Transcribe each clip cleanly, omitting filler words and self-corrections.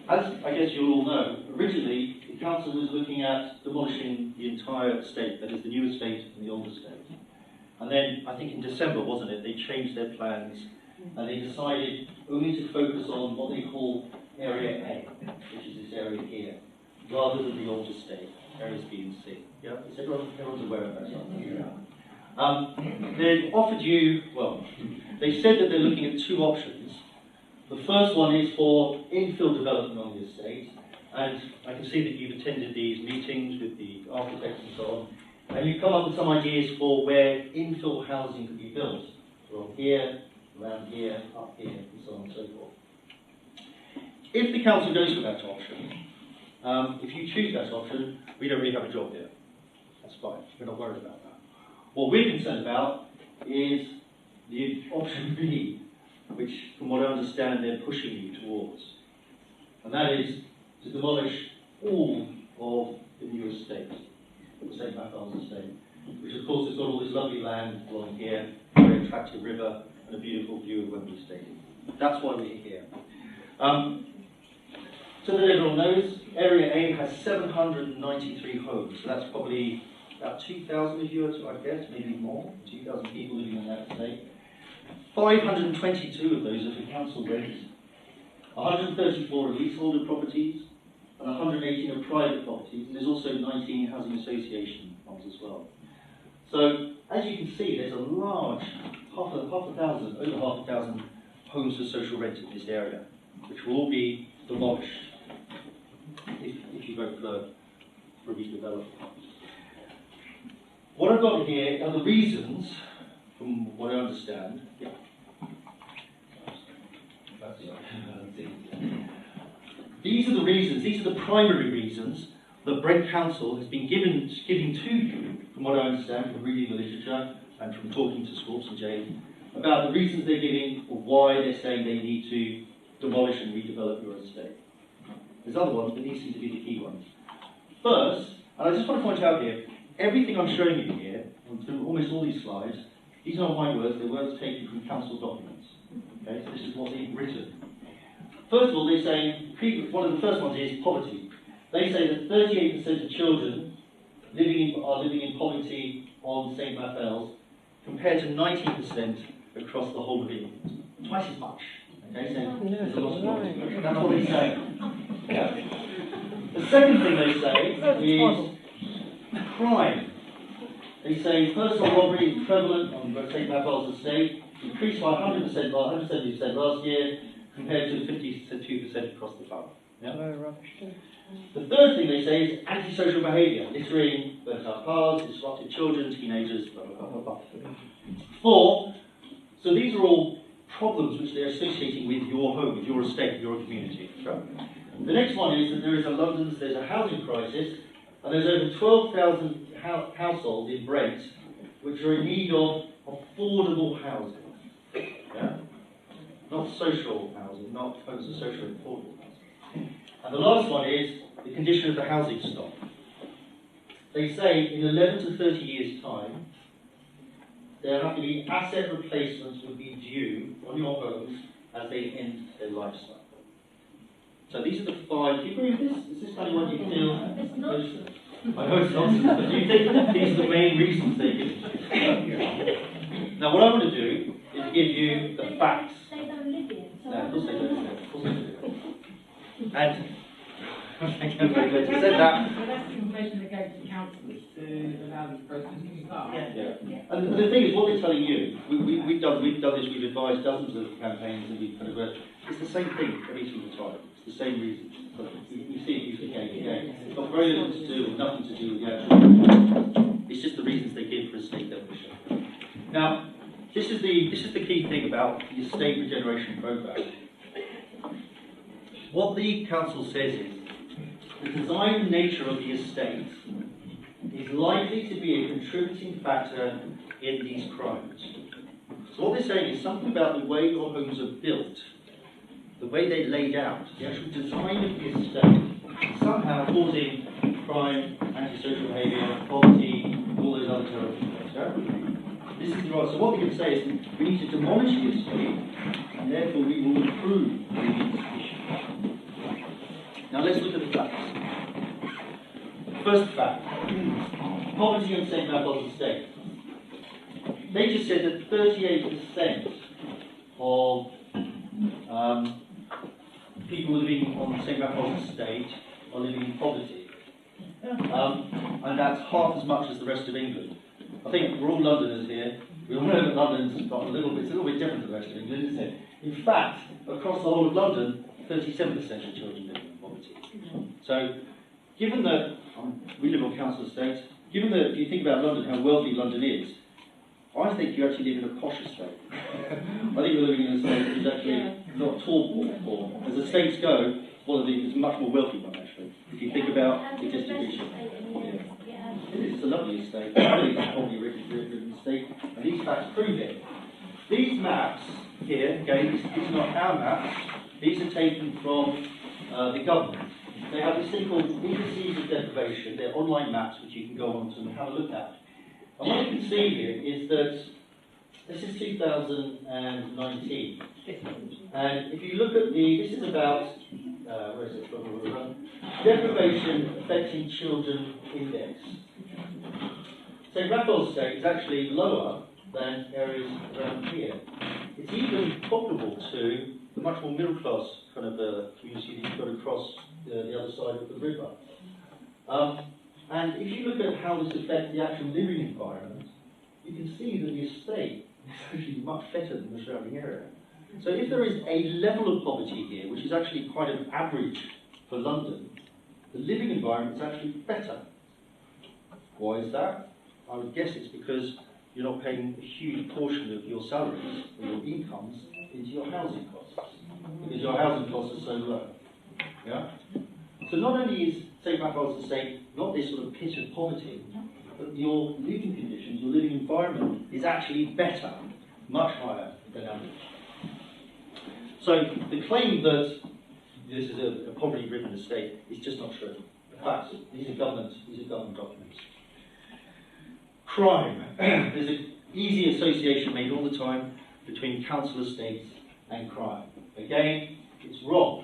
as I guess you'll all know, originally the council was looking at demolishing the entire estate, that is the new estate and the old estate. And then, I think in December, wasn't it, they changed their plans and they decided only to focus on what they call Area A, which is this area here, rather than the old estate, areas B and C. Yeah? Is everyone's aware of that? Yeah. They've offered you, well, they said that they're looking at two options. The first one is for infill development on the estate, and I can see that you've attended these meetings with the architects and so on, and you've come up with some ideas for where infill housing could be built, from here, around here, up here, and so on and so forth. If the council goes for that option, if you choose that option, we don't really have a job here. That's fine, we're not worried about that. What we're concerned about is the option B, which, from what I understand, they're pushing you towards. And that is to demolish all of the new estate, the St. Raphael's estate, which of course has got all this lovely land along here, a very attractive river, and a beautiful view of Wembley Stadium. That's why we're here. So that everyone knows, Area A has 793 homes, so that's probably about 2,000 of you, I guess, maybe more, 2,000 people living in that estate. 522 of those are for council rents, 134 are leaseholder properties, and 118 are private properties, and there's also 19 housing association ones as well. So, as you can see, there's a large, over half a thousand homes for social rent in this area, which will all be demolished if you vote for redevelopment. What I've got here are the reasons, from what I understand. Yeah. These are the reasons, these are the primary reasons that Brent Council has been giving to you, from what I understand, from reading the literature and from talking to Scorps and Jane, about the reasons they're giving for why they're saying they need to demolish and redevelop your estate. There's other ones, but these seem to be the key ones. First, and I just want to point out here, everything I'm showing you here, through almost all these slides, these aren't my words, they're words taken from council documents. Okay, so this is what's being written. First of all, they say, one of the first ones is poverty. They say that 38% of children are living in poverty on St. Raphael's, compared to 19% across the whole of England. Twice as much. Okay, so there's a lot of poverty. That's what they say. Yeah. The second thing they say is crime. They say personal robbery is prevalent on St. Raphael's estate, increased by 100%, by 170% last year, compared to 52% across the borough. Yeah? The third thing they say is antisocial behaviour, littering, burnt out cars, disrupted children, teenagers, blah, blah, blah, blah. 4, so these are all problems which they're associating with your home, with your estate, your community. Sure. The next one is that there's a housing crisis, and there's over 12,000 households in Brent which are in need of affordable housing. Yeah? Not social housing, not homes of social affordable housing. And the last one is the condition of the housing stock. They say in 11 to 30 years' time, there have to be asset replacements would be due on your homes as they end their lifestyle. So these are the 5. Do you agree with this? Is this kind of what you feel? It's nonsense. I know it's nonsense, but do you think these are the main reasons they give? Now, what I'm going to do is give you the facts. They don't live here. So no, of course they don't live here. Of course they do. And thank you very much. You said that. But that's the information that goes to councillors to allow this process to start. Yeah. And the thing is, what they're telling you, we've done this, we've advised dozens of campaigns, and we've kind of it's the same thing every single time. It's the same reasons. You see it used again. It's got very little to do, or nothing to do with the actual. It's just the reasons they give for estate demolition. Now, this is the key thing about the estate regeneration programme. What the council says is the design nature of the estate is likely to be a contributing factor in these crimes. So what they're saying is something about the way your homes are built, the way they're laid out, the actual design of the estate, somehow causing crime, antisocial behaviour, poverty, all those other terrible things. Yeah? This is the right. So what we can say is we need to demolish the estate, and therefore we will improve the condition. facts. First fact, poverty on St. Raphael's estate. They just said that 38% of people living on St. Raphael's estate are living in poverty. And that's half as much as the rest of England. I think we're all Londoners here. We all know that London's got it's a little bit different to the rest of England, isn't it? In fact, across the whole of London, 37% of children live in poverty. So, given that we live on council estates, given that if you think about London, how wealthy London is, I think you actually live in a posh estate. I think you're living in an estate which is actually not at all poor. As estates go, one of the is a much more wealthy one actually. If you think about the distribution. It's a lovely estate. I think it's probably a written estate, and these facts prove it. These maps here, again, these are not our maps. These are taken from the government. They have this thing called indices of deprivation. They're online maps which you can go on to and have a look at. And what you can see here is that this is 2019. And if you look at this is about, where is it from? Deprivation affecting children index. St. Raphael's estate is actually lower than areas around here. It's even comparable to the much more middle class kind of community that you've got across the other side of the river. And if you look at how this affects the actual living environment, you can see that the estate is actually much better than the surrounding area. So if there is a level of poverty here, which is actually quite an average for London, the living environment is actually better. Why is that? I would guess it's because you're not paying a huge portion of your salaries or your incomes into your housing costs, because your housing costs are so low. Yeah? So not only is St. Raphael's estate not this sort of pit of poverty, but your living conditions, your living environment is actually better, much higher than average. So the claim that this is a poverty-ridden estate is just not true. In fact, these are government documents. Crime. There's an easy association made all the time between council estates and crime. Again, it's wrong.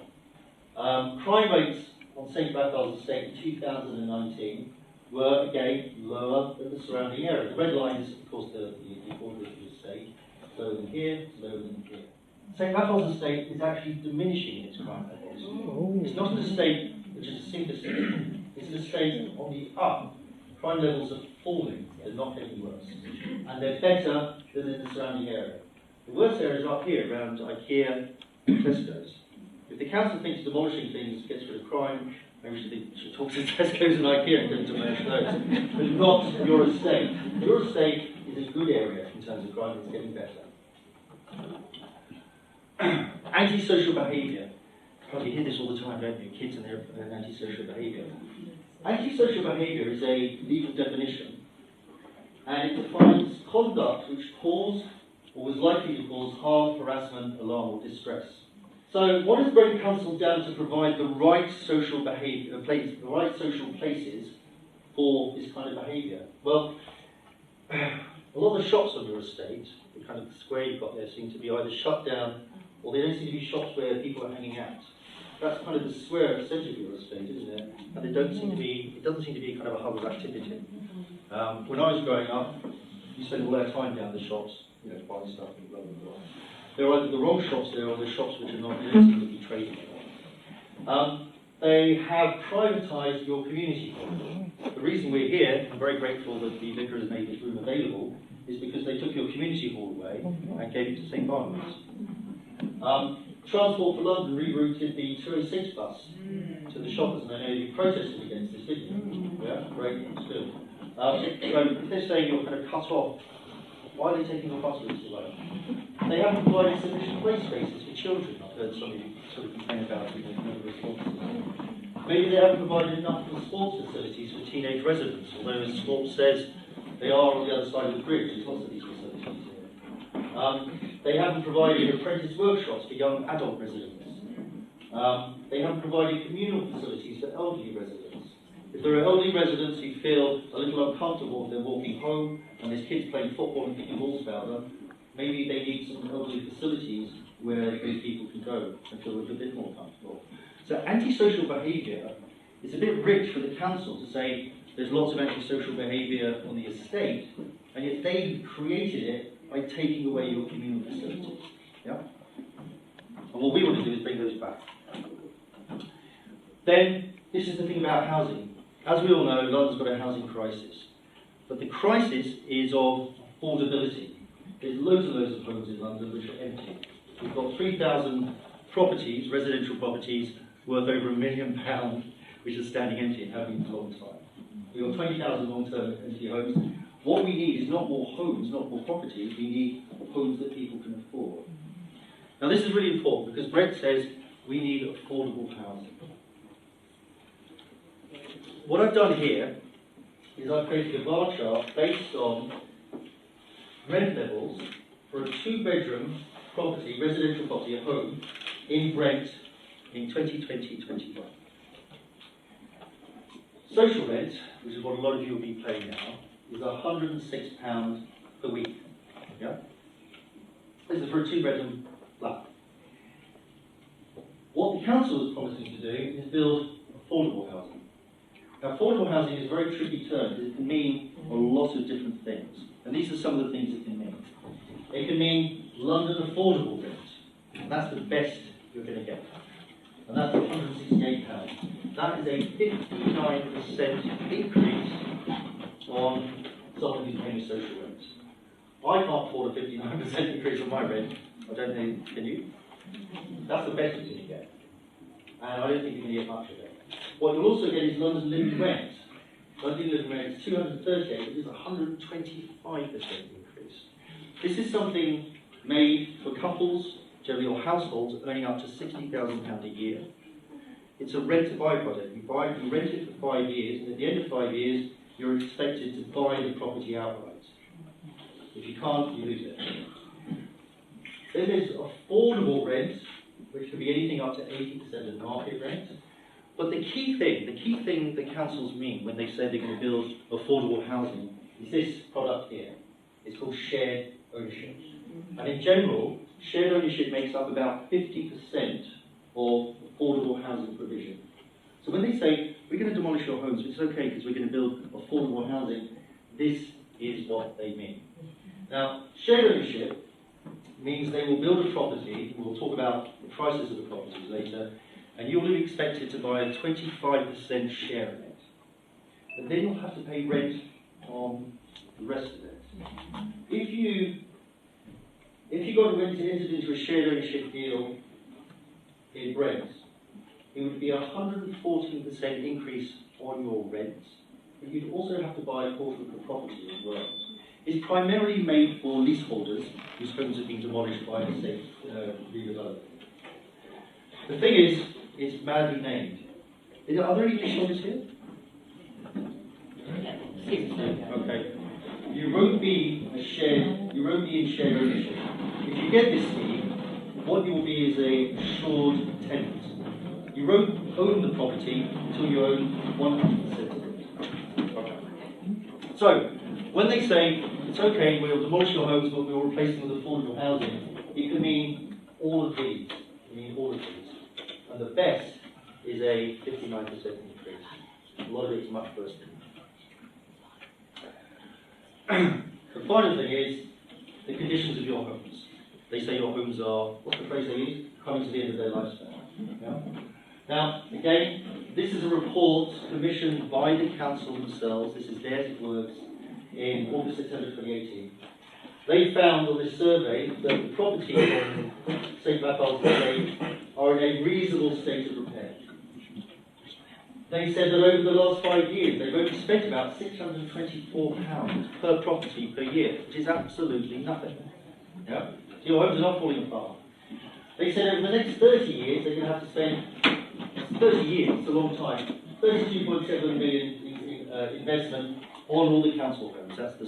Crime rates on St. Raphael's estate in 2019 were, again, lower than the surrounding area. The red line is, of course, the border of the estate. Lower than here, it's lower than here. St. Raphael's estate is actually diminishing its crime levels. It's not an estate which is a sink estate. It's an estate on the up. Crime levels are falling, they're not getting worse. And they're better than in the surrounding area. The worst areas are up here, around IKEA and Tesco's. If the council thinks demolishing things gets rid of crime, maybe we should talk to Tesco's and IKEA and go demolish those. But not your estate. Your estate is a good area in terms of crime, it's getting better. Antisocial behaviour. You hear this all the time, don't you? Kids and their antisocial behaviour. Antisocial behaviour is a legal definition, and it defines conduct which caused or was likely to cause harm, harassment, alarm, or distress. So, what has Brent Council done to provide the right social behaviour, the right social places for this kind of behaviour? Well, a lot of the shops on your estate, the kind of square you've got there, seem to be either shut down or they don't seem to be shops where people are hanging out. That's kind of the square centre of your estate, isn't it? And it doesn't seem to be kind of a hub of activity. When I was growing up, you spent all our time down the shops, buying stuff and blah, blah, blah. There are either the wrong shops there or the shops which are not seem to be trading. They have privatised your community hall. The reason we're here, I'm very grateful that the vicar has made this room available, is because they took your community hall away and gave it to St. Barnabas. Transport for London rerouted the 206 bus to the shoppers, and I know you protested against this, didn't you? Yeah, great, still. So if they're saying you're kind of cut off, why are they taking your bus routes away? They haven't provided sufficient play spaces for children. I've heard somebody sort of complain about it in the responses. Maybe they haven't provided enough sports facilities for teenage residents, although as Sports says, they are on the other side of the bridge. There's lots of these facilities here. They haven't provided apprentice workshops for young adult residents. They haven't provided communal facilities for elderly residents. If there are elderly residents who feel a little uncomfortable if they're walking home and there's kids playing football and kicking balls about them, maybe they need some elderly facilities where those people can go and feel a little bit more comfortable. So antisocial behaviour it's a bit rich for the council to say there's lots of antisocial behaviour on the estate, and yet they created it by taking away your communal facilities. Yeah? And what we want to do is bring those back. Then, this is the thing about housing. As we all know, London's got a housing crisis. But the crisis is of affordability. There's loads and loads of homes in London which are empty. We've got 3,000 properties, residential properties, worth over £1 million, which are standing empty and have been for a long time. We've got 20,000 long-term empty homes. What we need is not more homes, not more properties. We need homes that people can afford. Now, this is really important because Brett says we need affordable housing. What I've done here is I've created a bar chart based on rent levels for a 2-bedroom property, residential property, a home, in Brent in 2020-21. Social rent, which is what a lot of you will be paying now, is £106 per week. Yeah? This is for a 2-bedroom flat. What the council is promising to do is build affordable housing. Now, affordable housing is a very tricky term because it can mean a lot of different things. And these are some of the things it can mean. It can mean London affordable rent. And that's the best you're going to get. And that's £168. That is a 59% increase on someone who's paying social rent. I can't afford a 59% increase on my rent. I don't know, can you? That's the best you're going to get. And I don't think you're going to get much of it. What you'll also get is London living rent. London living rent is 238, which is a 125% increase. This is something made for couples, generally, or households earning up to £60,000 a year. It's a rent-to-buy project. You rent it for 5 years, and at the end of 5 years, you're expected to buy the property outright. If you can't, you lose it. Then there's affordable rent, which can be anything up to 80% of market rent. But the key thing the councils mean when they say they're going to build affordable housing is this product here. It's called shared ownership. And in general, shared ownership makes up about 50% of affordable housing provision. So when they say, we're going to demolish your homes, which is okay because we're going to build affordable housing, this is what they mean. Now, shared ownership means they will build a property, we'll talk about the prices of the properties later, and you'll be expected to buy a 25% share in it. But then you'll have to pay rent on the rest of it. If you got entered into a shared ownership deal in Brent, it would be a 114% increase on your rent, but you'd also have to buy a portion of the property as well. It's primarily made for leaseholders whose homes have been demolished by the state redevelopment. The thing is, it's madly named. Are there any leaseholders here? Okay. You won't be in shared ownership. If you get this scheme, what you will be is a assured tenant. You won't own the property until you own 100% of it. Okay. So, when they say, it's okay, we'll demolish your homes, but we'll replace them with affordable housing, it can mean all of these. And the best is a 59% increase. A lot of it is much worse than that. The final thing is the conditions of your homes. They say your homes are, what's the phrase they use? Coming to the end of their lifespan. Yeah? Now, again, this is a report commissioned by the council themselves. This is theirs, it works, in August, September 2018. They found on this survey that the properties on St. Raphael's estate are in a reasonable state of repair. They said that over the last 5 years, they've only spent about £624 per property per year, which is absolutely nothing. Yeah? So your homes are not falling apart. They said over the next 30 years, they're going to have to spend 30 years, it's a long time, 32.7 million in investment on all the council homes. That's the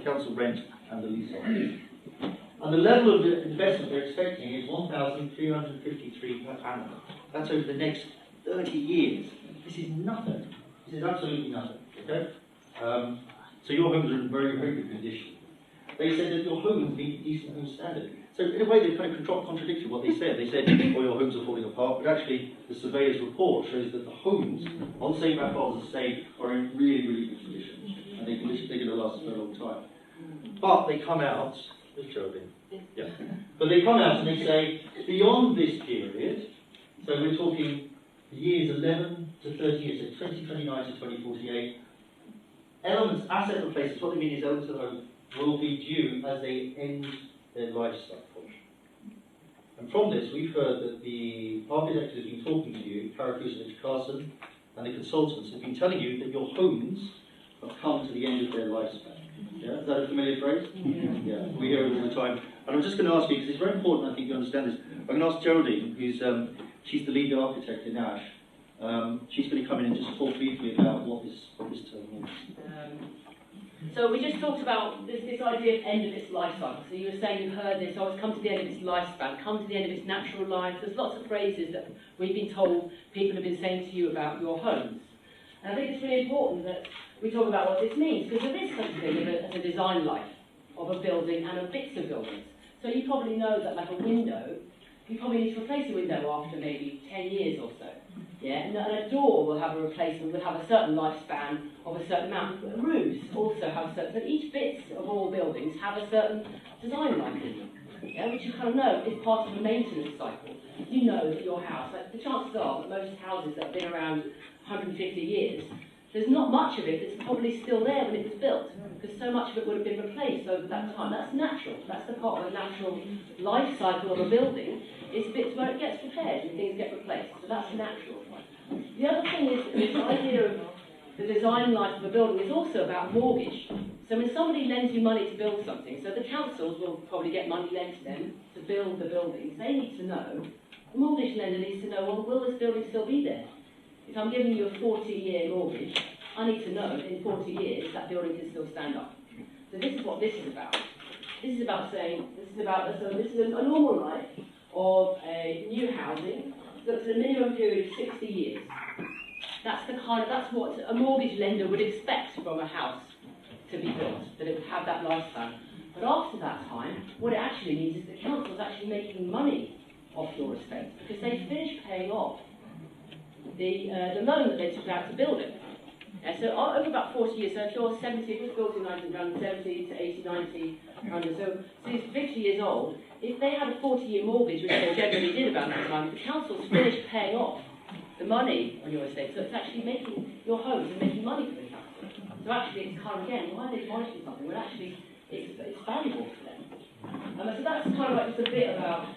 council rent and the leasehold. And the level of investment they're expecting is 1,353 per annum. That's over the next 30 years. This is nothing. This is absolutely nothing. Okay? So your homes are in very, very good condition. They said that your homes meet decent home standard. So in a way, they kind of contradicted what they said. They said, "Oh, your homes are falling apart," but actually, the surveyor's report shows that the homes on St. Raphael's estate are in really, really good condition, and they're going to last for a long time. But they come out. There's Geraldine. Yeah. But they come out and they say, beyond this period, so we're talking years 11 to 30 years, so 2029 to 2048, elements, asset replacements, what they mean is elements of the home will be due as they end their life cycle. And from this, we've heard that the architect who's been talking to you, Karakusevich Carson, and the consultants have been telling you that your homes have come to the end of their lifespan. Yeah? Is that a familiar phrase? Yeah. We hear it all the time. And I'm just going to ask you, because it's very important, I think, you understand this. I'm going to ask Geraldine, who's she's the lead architect in Ash. She's going to come in and just talk briefly about what this term means. So we just talked about this idea of end of its life cycle. So you were saying you've heard this, it's come to the end of its lifespan, come to the end of its natural life. There's lots of phrases that we've been told people have been saying to you about your homes. And I think it's really important that we talk about what this means, because there is such a thing as a design life of a building and of bits of buildings. So you probably know that, like a window, you probably need to replace a window after maybe 10 years or so. Yeah, and a door will have a replacement, will have a certain lifespan of a certain amount. Roofs also have certain, but each bit of all buildings have a certain design life in them. Yeah, which you kind of know is part of the maintenance cycle. You know that your house, like the chances are that most houses that have been around 150 years, there's not much of it that's probably still there when it was built, because so much of it would have been replaced over that time. That's natural. That's the part of the natural life cycle of a building. It's bits where it gets repaired and things get replaced. So that's natural. The other thing is that this idea of the design life of a building is also about mortgage. So when somebody lends you money to build something, so the councils will probably get money lent to them to build the buildings, they need to know, the mortgage lender needs to know, well, will this building still be there? If I'm giving you a 40-year mortgage, I need to know that in 40 years that building can still stand up. So this is what this is about. This is about saying, this is a normal life of a new housing that's a minimum period of 60 years. That's what a mortgage lender would expect from a house to be built, that it would have that lifespan. But after that time, what it actually means is the council's actually making money off your estate, because they finish paying off the loan that they took out to build it. So over about 40 years, so if you're 70, if it was built in 1970 to 80, 90, 100, so it's 50 years old, if they had a 40-year mortgage, which they generally did about that time, the council's finished paying off the money on your estate, so it's actually making your homes and making money for the council. So actually, it's kind of, again, why are they demolishing something? Well, actually, it's valuable for them. So that's kind of like just a bit about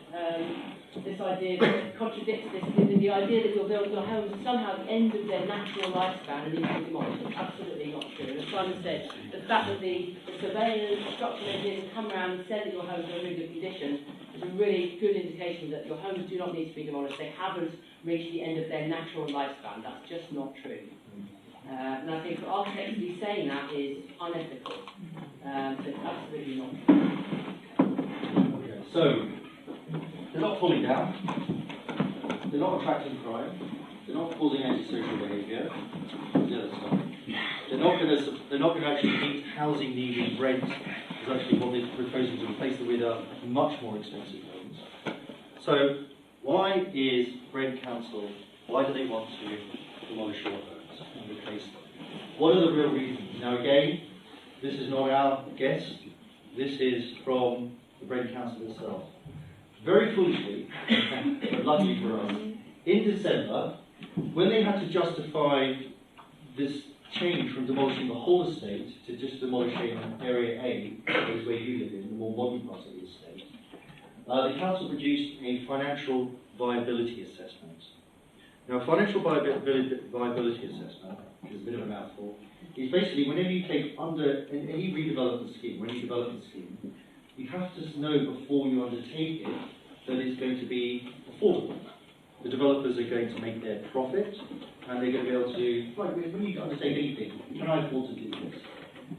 this idea that contradicts this, the idea that you'll build your homes somehow at the end of their natural lifespan and need to be demolished. It's absolutely not true. And as Simon said, the fact that the surveyors, the structural engineers have come around and said that your homes are in really good condition is a really good indication that your homes do not need to be demolished. They haven't reached the end of their natural lifespan. That's just not true. And I think for architects to be saying that is unethical. So it's absolutely not true. Okay, so they're not falling down, they're not attracting crime, they're not causing antisocial behaviour, the other stuff. They're not going to actually meet housing need and rent, is actually what they're proposing to replace them with much more expensive homes. So why is Brent Council, why do they want to demolish your homes and replace them? What are the real reasons? Now again, this is not our guess, this is from the Brent Council itself. Very foolishly, but luckily for us, in December, when they had to justify this change from demolishing the whole estate to just demolishing Area A, that is where you live in, the more modern parts of the estate, the council produced a financial viability assessment. Now, financial viability assessment, which is a bit of a mouthful, is basically whenever you take under any redevelopment scheme, or any development scheme, you have to know before you undertake it that it's going to be affordable. The developers are going to make their profit, and they're going to be able to, right, when you undertake anything, can I afford to do this?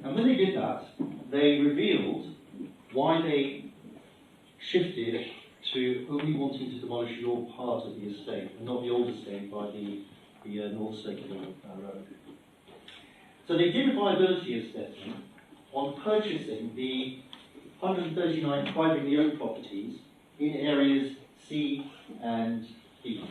And when they did that, they revealed why they shifted to only wanting to demolish your part of the estate, and not the old estate by the North Circular Road. So they did a viability assessment on purchasing the 139 privately owned properties in areas C and D.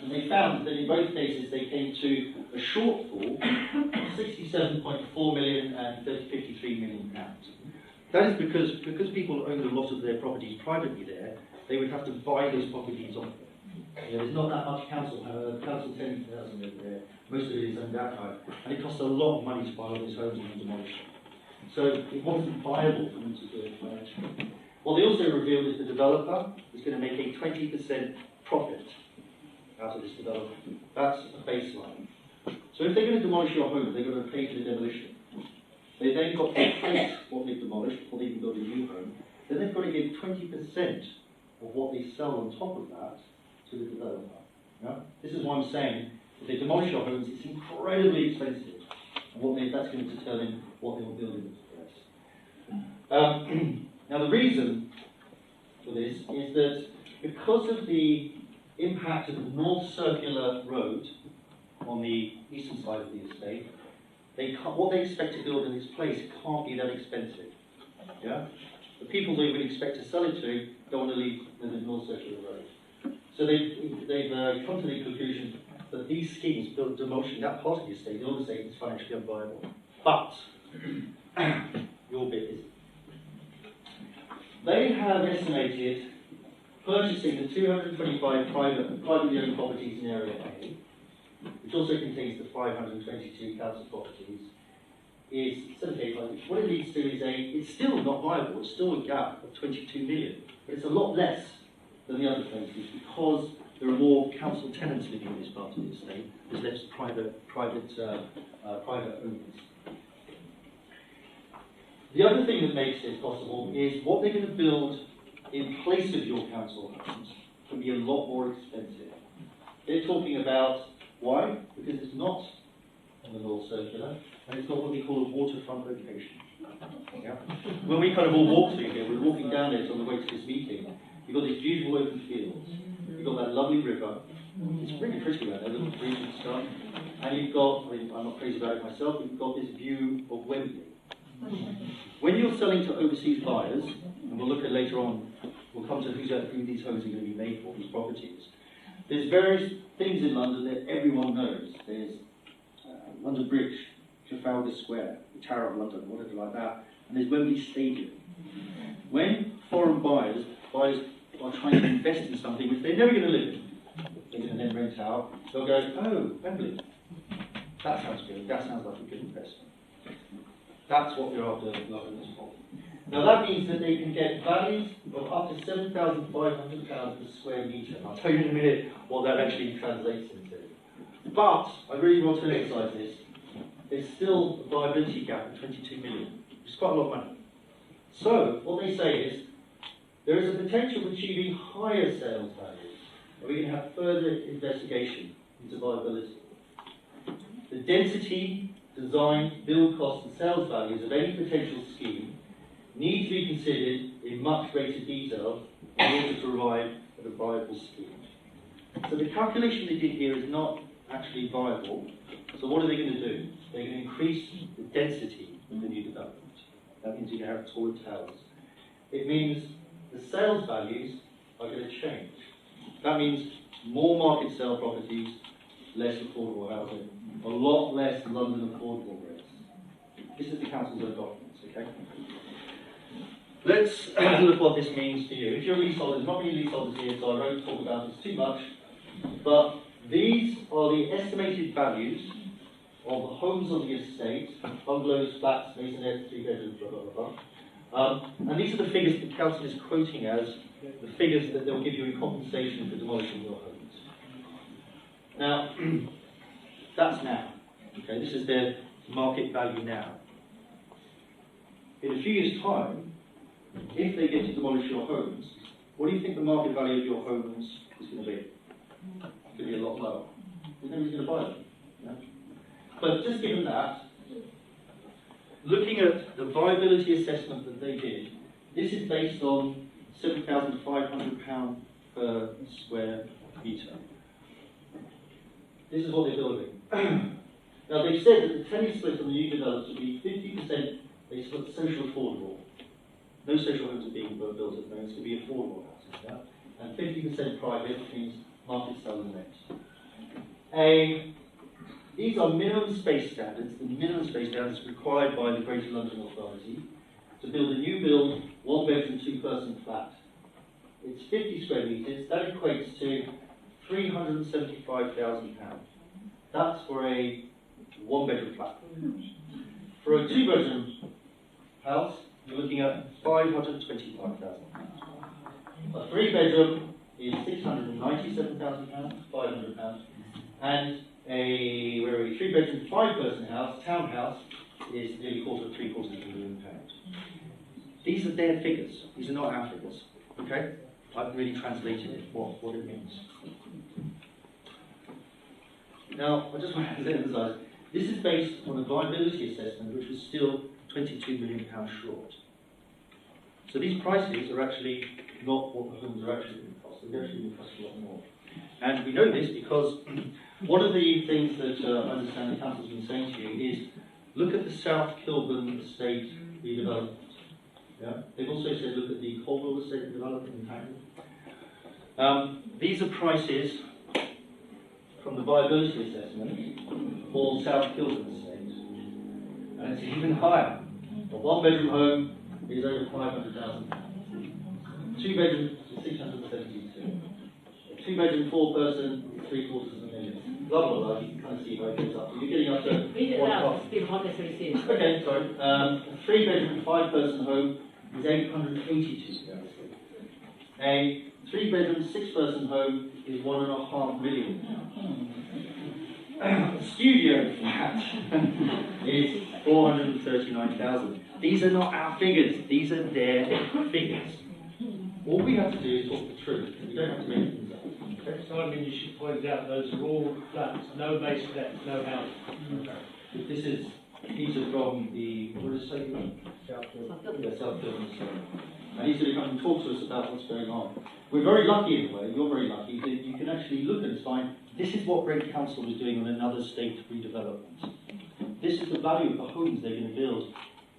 And they found that in both cases they came to a shortfall of 67.4 million and 53 million pounds. That is because people owned a lot of their properties privately there, they would have to buy those properties off them. You know, there's not that much council 10,000 over there. Most of it is owned outright, and it costs a lot of money to buy all these homes and demolish them. So it wasn't viable for them to do it financially. What they also revealed is the developer is going to make a 20% profit out of this development. That's a baseline. So if they're going to demolish your home, they're going to pay for the demolition. They then got to replace what they've demolished before they can build a new home. Then they've got to give 20% of what they sell on top of that to the developer. Yeah? This is why I'm saying, if they demolish your homes, it's incredibly expensive. And that's going to determine what they will build in this place. Now the reason for this is that because of the impact of the North Circular Road on the eastern side of the estate, what they expect to build in this place can't be that expensive. Yeah? The people they would expect to sell it to don't want to live in the North Circular Road. So they've come to the conclusion that these schemes build demolishing that part of the estate, the other estate is financially unviable. But your bit is. They have estimated purchasing the 225 privately owned properties in Area A, which also contains the 522 council properties, is 78. What it leads to is it's still not viable, it's still a gap of 22 million, but it's a lot less than the other places because there are more council tenants living in this part of the estate. There's less private owners. The other thing that makes it possible is what they're going to build in place of your council homes can be a lot more expensive. They're talking about why? Because it's not on the North Circular, and it's not what we call a waterfront location. Yeah? When we kind of all walk through here, we're walking down it on the way to this meeting. You've got these beautiful open fields. You've got that lovely river. It's really pretty around there, little trees and stuff. And you've got, I mean, I'm not crazy about it myself, but you've got this view of Wembley. When you're selling to overseas buyers, and we'll look at later on, we'll come to who these homes are going to be made for, these properties. There's various things in London that everyone knows. There's London Bridge, Trafalgar Square, the Tower of London, whatever like that. And there's Wembley Stadium. When foreign buyers are trying to invest in something which they're never going to live in, they're going to then rent out, they'll go, oh, Wembley, that sounds good, that sounds like a good investment. That's what we're after London for. Now that means that they can get values of up to £7,500 per square metre. I'll tell you in a minute what that actually translates into. But I really want to emphasise this. There's still a viability gap of 22 million, which is quite a lot of money. So what they say is there is a potential of achieving higher sales values, and we can have further investigation into viability. The density, design, build costs and sales values of any potential scheme need to be considered in much greater detail in order to arrive at a viable scheme. So the calculation they did here is not actually viable. So what are they going to do? They're going to increase the density of the new development. That means you're going to have taller towers. It means the sales values are going to change. That means more market sale properties, less affordable housing, a lot less London affordable rates. This is the council's own documents, okay? Let's look at what this means to you. If you're a leaseholder, there's not many leaseholders here, so I won't talk about this too much, but these are the estimated values of the homes on the estate, bungalows, flats, masonettes, 3 bedrooms, blah, blah, blah, blah. And these are the figures the council is quoting as the figures that they'll give you in compensation for demolishing your homes. Now, that's now. Okay, this is their market value now. In a few years' time, if they get to demolish your homes, what do you think the market value of your homes is going to be? It's going to be a lot lower. Nobody's going to buy them. Yeah? But just given that, looking at the viability assessment that they did, this is based on £7,500 per square metre. This is what they're building. Now they've said that the tenant split on the new developments will be 50% social affordable, no social homes are being built at the moment. It's going to be affordable houses, yeah? And 50% private, which means market selling next. These are minimum space standards, the minimum space standards required by the Greater London Authority to build a new build, one bedroom, two person flat. It's 50 square metres, that equates to £375,000. That's for a one bedroom flat. For a two bedroom house, you're looking at £525,000. A three bedroom is £697,000, £500. And a three bedroom, five person house, townhouse, is nearly three-quarters of £1 million. These are their figures, these are not our figures. Okay? I've really translated it, what it means. Now, I just want to emphasise, this is based on a viability assessment which was still £22 million short. So these prices are actually not what the homes are actually going to cost, they're actually going to cost a lot more. And we know this because one of the things that I understand the council's been saying to you is, look at the South Kilburn estate redevelopment. Yeah? They've also said look at the Colville estate development in Hackney. These are prices from the viability assessment for South Kilburn estate. And it's even higher. A one bedroom home is over £500,000. Two bedroom is 672. A two bedroom, four person, £750,000. Blah blah blah, you can kind of see how it goes up. You're getting up to Read it aloud, people can't necessarily see it. Okay, sorry. A three bedroom, five person home is 882,000. A three bedroom, six person home is £1.5 million. A studio flat is 439,000. These are not our figures, these are their figures. All we have to do is talk the truth. We don't have to make things up. Okay? Simon, you should point out those are all flats, no base depth, no house. These are from the, what is it say? South Kilburn. And he's going to come and talk to us about what's going on. We're very lucky in a way, you're very lucky, that you can actually look and find, this is what Brent Council was doing on another state redevelopment. This is the value of the homes they're going to build.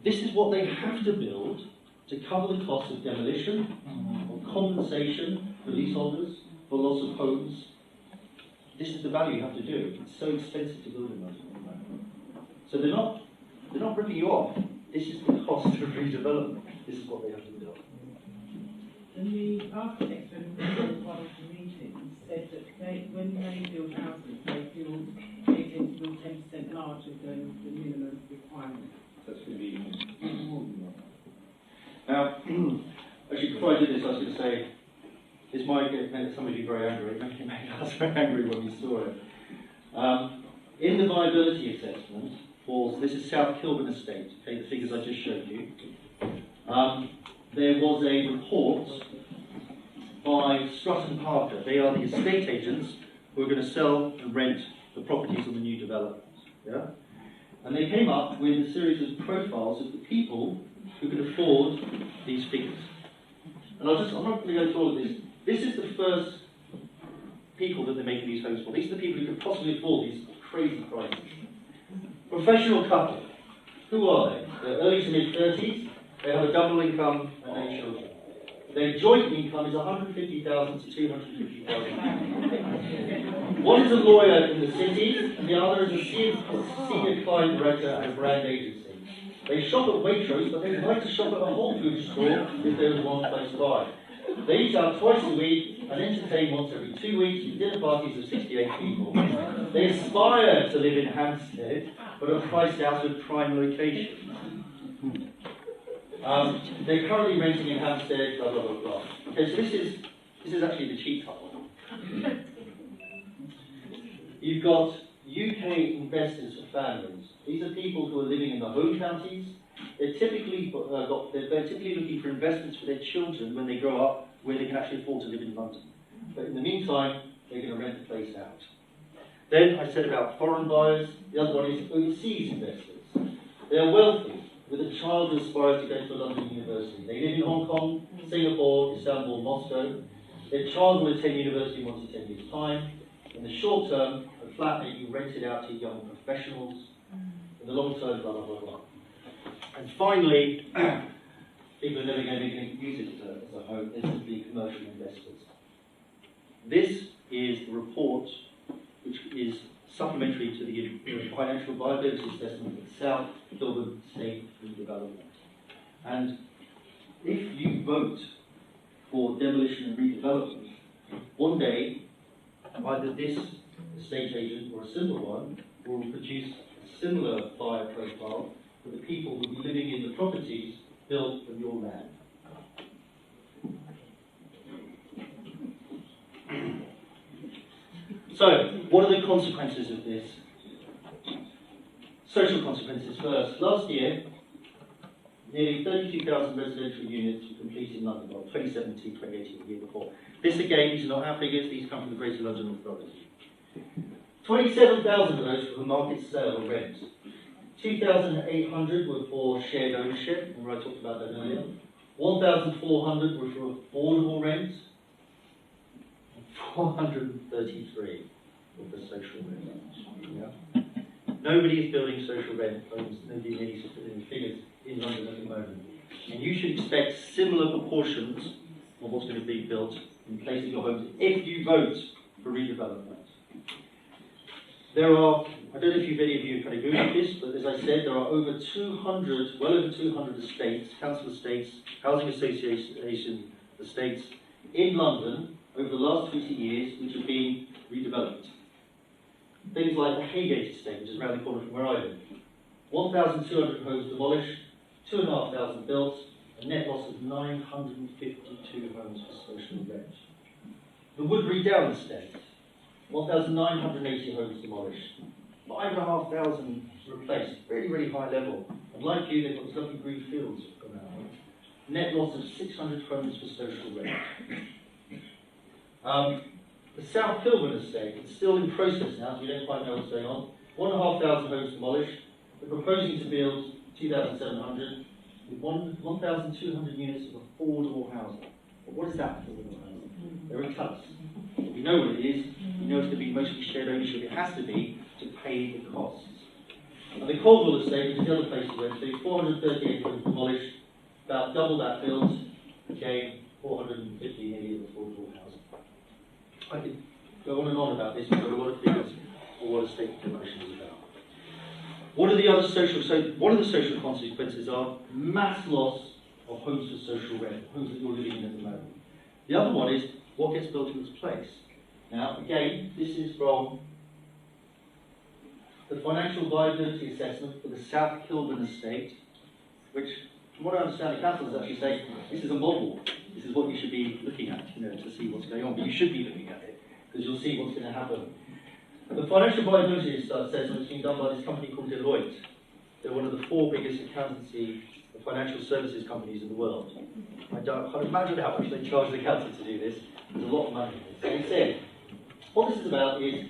This is what they have to build to cover the cost of demolition, of compensation for leaseholders, for loss of homes. This is the value you have to do. It's so expensive to build in London. So they're not ripping you off. This is the cost of redevelopment. This is what they have to build. And the architects, when we did one of the meetings, said that when they build houses, they tend to build 10% larger than the minimum requirement. That's going to be more than that. Now, actually, before I did this, I was going to say, this might make some of you very angry. It made us very angry when we saw it. In the viability assessment, this is South Kilburn Estate, okay, the figures I just showed you. There was a report by Strutt and Parker. They are the estate agents who are going to sell and rent the properties on the new development. Yeah? And they came up with a series of profiles of the people who could afford these figures. And I'm not going to go through all of this. This is the first people that they're making these homes for. These are the people who could possibly afford these crazy prices. Professional couple. Who are they? They're early to mid-30s. They have a double income and 8 children. Their joint income is £150,000 to £250,000. One is a lawyer in the city, and the other is a senior client director at a brand agency. They shop at Waitrose, but they like to shop at a Whole Foods store if there was one close by. They eat out twice a week and entertain once every 2 weeks with dinner parties of 68 people. They aspire to live in Hampstead, but are priced out of prime locations. They're currently renting in Hampstead, blah, blah, blah, blah. Okay, so this is actually the cheap couple. You've got UK investors for families. These are people who are living in the home counties. They're typically looking for investments for their children when they grow up, where they can actually afford to live in London. But in the meantime, they're going to rent the place out. Then I said about foreign buyers. The other one is overseas investors. They are wealthy, with a child who aspires to go to a London university. They live in Hong Kong, Singapore, Istanbul, Moscow. Their child will attend university once in 10 years' time. In the short term, a flat may be rented out to young professionals. In the long term, blah, blah, blah, blah. And finally, people are never going to use it as a home, they're simply commercial investors. This is the report which is supplementary to the financial viability assessment of South Kilburn State Redevelopment. And if you vote for demolition and redevelopment, one day either this estate agent or a similar one will produce a similar buyer profile for the people who will be living in the properties built on your land. So, what are the consequences of this? Social consequences first. Last year, nearly 32,000 residential units were completed in London, well, 2017, 2018, the year before. This again, these are not our figures, these come from the Greater London Authority. 27,000 of those were for market sale or rent. 2,800 were for shared ownership, remember I talked about that earlier. 1,400 were for affordable rent. 433 were for social rent. Yeah? Nobody is building social rent homes, nobody needs to put any figures in London at the moment. And you should expect similar proportions of what's going to be built in place of your homes if you vote for redevelopment. There are, I don't know if any of you have kind of Googled this, but as I said, there are over 200, well over 200 estates, council estates, housing association estates in London over the last 20 years which have been redeveloped. Things like the Haygate estate, which is around the corner from where I live. 1,200 homes demolished, 2,500 built, a net loss of 952 homes for social rent. The Woodbury Down estate, 1,980 homes demolished, 5,500 replaced, really, really high level. And like you, they've got these lovely green fields from now on. Net loss of 600 homes for social rent. The South Kilburn estate, it's still in process now, so we don't quite know what's going on. 1,500 homes demolished. They're proposing to build 2,700 with 1,200 units of affordable housing. But what is that affordable housing? They're in cuts. We know what it is. We know it's going to be mostly shared ownership. It has to be to pay the costs. And the Coldwell estate, which is the other place we went to, 438 homes demolished, about double that built, again, 450 nearly of affordable housing. I could go on and on about this, we've got a lot of figures for what estate demolition is about. What are the other social, so one of the social consequences are mass loss of homes for social rent, homes that you're living in at the moment. The other one is what gets built in its place. Now, again, this is from the financial viability assessment for the South Kilburn estate, which, from what I understand, the council is actually saying this is a model. This is what you should be looking at, to see what's going on. But you should be looking at it because you'll see what's going to happen. The financial viability assessment has been done by this company called Deloitte. They're one of the 4 biggest accountancy and financial services companies in the world. I can't imagine how much they charge the accountant to do this. There's a lot of money in this. So they said, what this is about is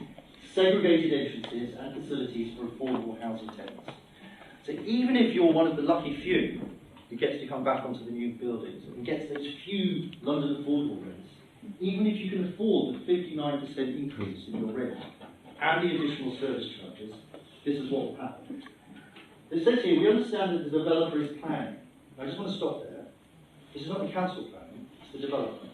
segregated entrances and facilities for affordable housing tenants. So even if you're one of the lucky few who gets to come back onto the new buildings and gets those few London affordable rents, even if you can afford the 59% increase in your rent and the additional service charges, this is what will happen. They said to you, we understand that the developer is planning. I just want to stop there. This is not the council planning, it's the developer.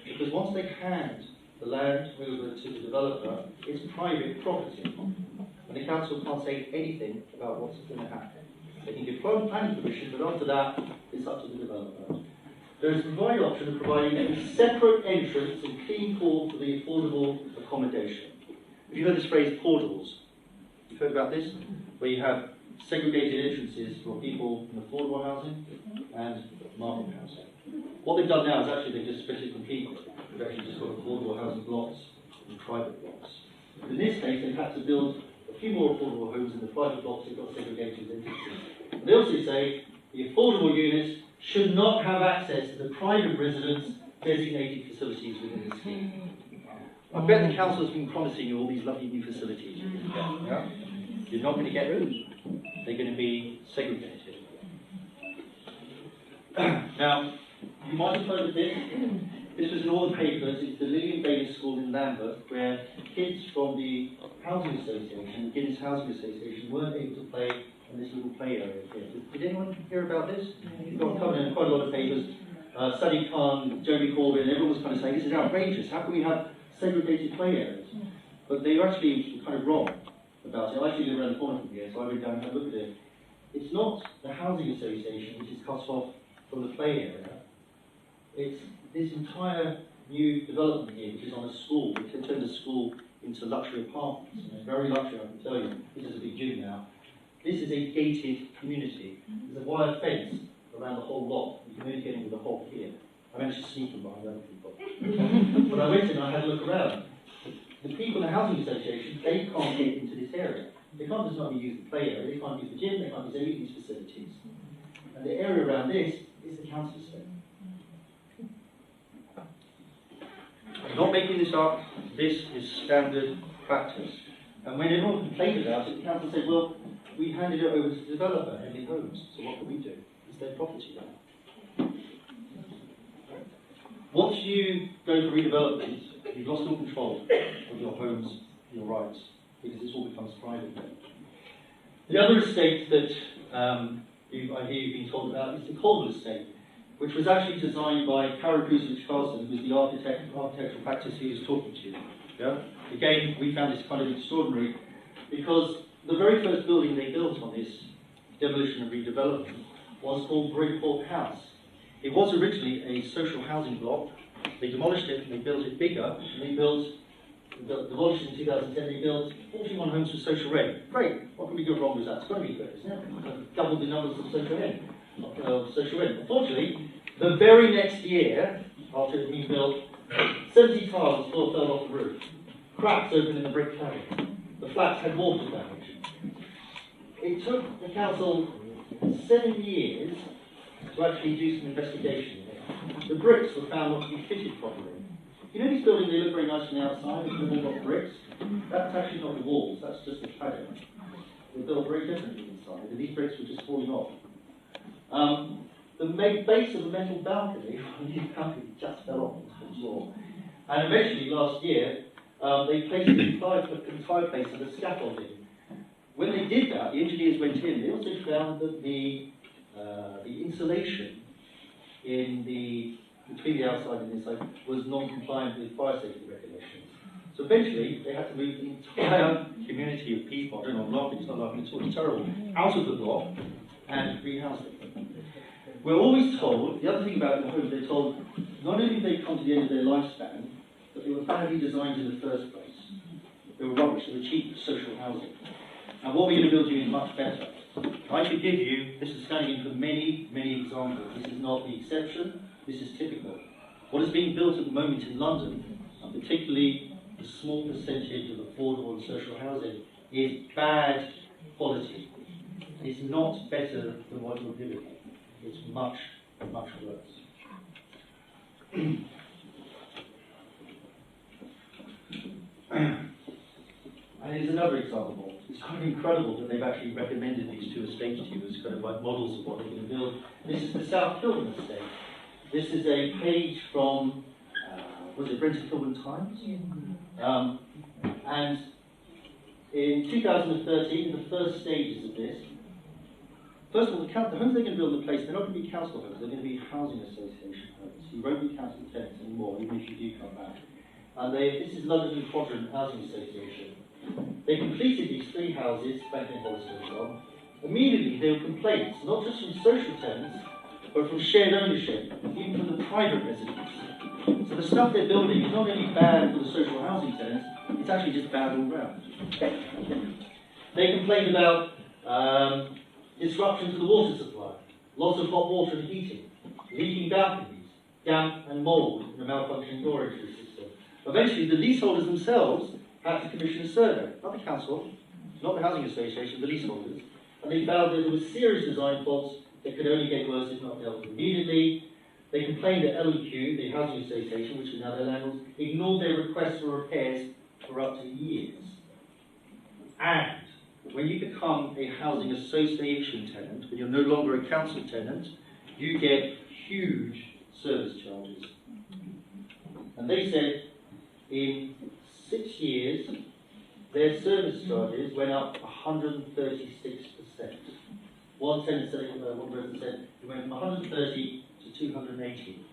Because once they hand the land over to the developer, it's private property. And the council can't say anything about what's going to happen. They can give planning permission, but after that, it's up to the developer. There is a provided option of providing a separate entrance and clean hall for the affordable accommodation. Have you heard this phrase, portals? You've heard about this? Where you have segregated entrances for people in affordable housing and market housing. What they've done now is actually they've just split it completely. They've actually just got affordable housing blocks and private blocks. In this case, they've had to build a few more affordable homes in the private blocks that have got segregated entrances. And they also say the affordable units should not have access to the private residence designated facilities within the scheme. I bet the council has been promising you all these lovely new facilities. Yeah? You're not going to get those. They're going to be segregated. Now, you might have heard of this. This was in all the papers. It's the Lillian Bailey School in Lambeth, where kids from the Housing Association, the Guinness Housing Association, weren't able to play and this little play area here. Did anyone hear about this? It's got covered in quite a lot of papers. Sadiq Khan, Jeremy Corbyn, everyone was kind of saying, this is outrageous. How can we have segregated play areas? But they were actually kind of wrong about it. I actually live around the corner from here, so I went down and had a look at it. It's not the housing association which is cut off from the play area. It's this entire new development here, which is on a school. We can turn the school into luxury apartments. You know, very luxury, I can tell you. This is a big gym now. This is a gated community. There's a wire fence around the whole lot. You can only get in with a hole here. I managed to sneak in behind other people. When I went in, I had a look around. The people in the housing association, they can't get into this area. They can't just not use the play area, they can't use the gym, they can't use any of these facilities. And the area around this is the council estate. I'm not making this up, this is standard practice. And when everyone complained about it, the council said, well, we handed it over to the developer, Henley Homes, so what can we do? It's their property now. Once you go for redevelopment, you've lost all control of your homes, your rights, because this all becomes private. The other estate that I hear you've been told about is the Colville estate, which was actually designed by Kara Carlson, who was the architectural practice he was talking to. Yeah? Again, we found this kind of extraordinary, because the very first building they built on this demolition and redevelopment was called Bridport House. It was originally a social housing block. They demolished it and they built it bigger, and they demolished it in 2010, they built 41 homes for social rent. Great, what can we go wrong with that? It's got to be good, isn't it? Double the numbers of social rent. Unfortunately, the very next year, after it had been built, 70 tiles fell off the roof. Cracks open in the brick cladding. The flats had water damage. It took the council 7 years to actually do some investigation. The bricks were found not to be fitted properly. You know these buildings, they look very nice from the outside, they've all got bricks? That's actually not the walls, that's just the cladding. They're built very differently inside, and these bricks were just falling off. The base of the metal balcony, just fell off the floor. And eventually, last year, they placed the entire place of the scaffolding. When they did that, the engineers went in, they also found that the insulation between the outside and the inside was non-compliant with fire safety regulations. So eventually, they had to move the entire community of people, I don't know, I'm laughing, it's not laughing at all, it's terrible, out of the block and rehouse it. We're always told, the other thing about the homes, they're told not only did they come to the end of their lifespan, but they were badly designed in the first place. They were rubbish, they were cheap social housing. And what we're going to build you is much better. I could give you, this is standing in for many, many examples. This is not the exception, this is typical. What is being built at the moment in London, and particularly the small percentage of affordable and social housing, is bad quality. It's not better than what you're doing. It's much, much worse. And here's another example. It's kind of incredible that they've actually recommended these two estates to you as kind of like models of what they're going to build. This is the South Kilburn estate. This is a page from, was it Brentford Kilburn Times? And in 2013, the first stages of this, first of all, the homes they're going to build in the place, they're not going to be council homes, they're going to be housing association homes. You won't be council tenants anymore, even if you do come back. And this is London Quadrant Housing Association. They completed these 3 houses, Banking Policy and on. Immediately there were complaints, not just from social tenants, but from shared ownership, even from the private residents. So the stuff they're building is not only bad for the social housing tenants, it's actually just bad all round. They complained about disruption to the water supply, loss of hot water and heating, leaking balconies, damp and mould in a malfunctioning door entry system. Eventually, the leaseholders themselves had to commission a survey, not the council, not the housing association, the leaseholders, and they found that there were serious design faults that could only get worse if not dealt with immediately. They complained that L&Q, the housing association, which was now their landlords, ignored their requests for repairs for up to years. And when you become a housing association tenant, when you're no longer a council tenant, you get huge service charges. And they said in 6 years, their service charges went up 136%. One tenant said, one person said, it went from 130 to 280.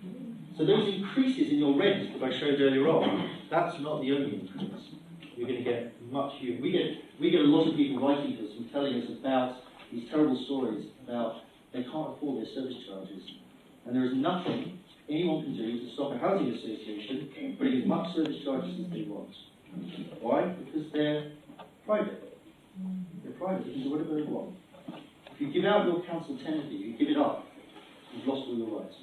So those increases in your rent that I showed earlier on, that's not the only increase. You're going to get much fewer. We get a lot of people writing to us and telling us about these terrible stories about they can't afford their service charges. And there is nothing anyone can do to stop a housing association putting as much service charges as they want. Why? Because they're private. They're private. They can do whatever they want. If you give out your council tenancy, you give it up, you've lost all your rights.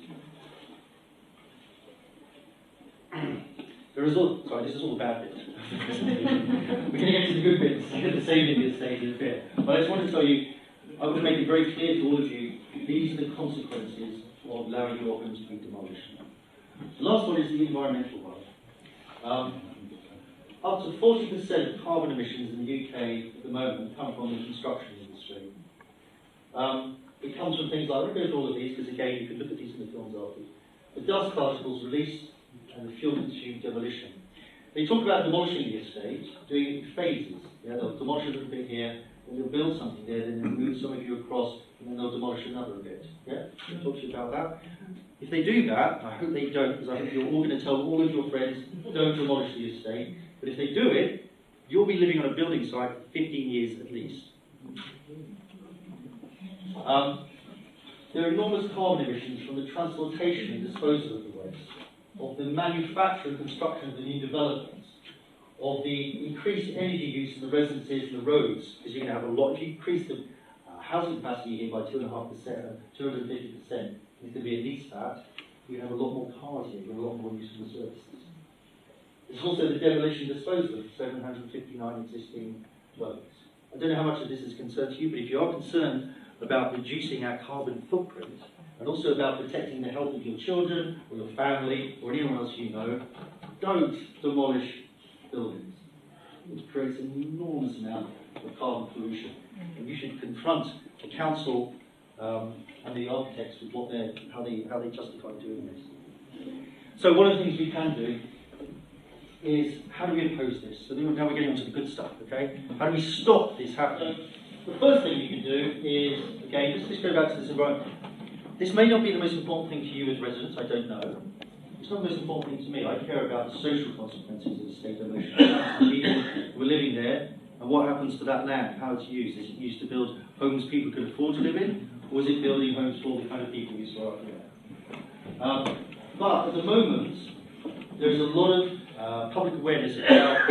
Sorry, this is all the bad bits. We're going to get to the good bits at the same in this stage in a bit. But I just want to tell you, I want to make it very clear to all of you, these are the consequences of allowing your homes to be demolished. The last one is the environmental one. Up to 40% of carbon emissions in the UK at the moment come from the construction industry. It comes from things like, I won't go through all of these because again you can look at these in the films after. The dust particles released and the fuel consumed demolition. They talk about demolishing the estate, doing it in phases. Yeah, they'll demolish a little bit here, then they'll build something there, then they'll move some of you across, and then they'll demolish another bit. Yeah, I'll talk to you about that. If they do that, I hope they don't, because I hope you're all going to tell all of your friends, don't demolish the estate. But if they do it, you'll be living on a building site for 15 years at least. There are enormous carbon emissions from the transportation and disposal of the waste, of the manufacture and construction of the new developments, of the increased energy use in the residences and the roads, because you're going to have a lot. If you increase the housing capacity here by 2.5%, 250%, it's going to be at least that. You have a lot more cars here, you have a lot more use of the services. There's also the demolition and disposal of 759 existing dwellings. I don't know how much of this is concerned to you, but if you are concerned about reducing our carbon footprint, and also about protecting the health of your children, or your family, or anyone else you know, don't demolish buildings. It creates an enormous amount of carbon pollution. And you should confront the council and the architects with how they justify doing this. So one of the things we can do is, how do we oppose this? So now we're getting on to the good stuff, okay? How do we stop this happening? The first thing you can do is, again, let's go back to this environment. This may not be the most important thing to you as residents, I don't know. It's not the most important thing to me. I care about the social consequences of the state demolition. The people who are living there, and what happens to that land, how it's used. Is it used to build homes people could afford to live in, or is it building homes for the kind of people you saw up there? But at the moment, there's a lot of public awareness about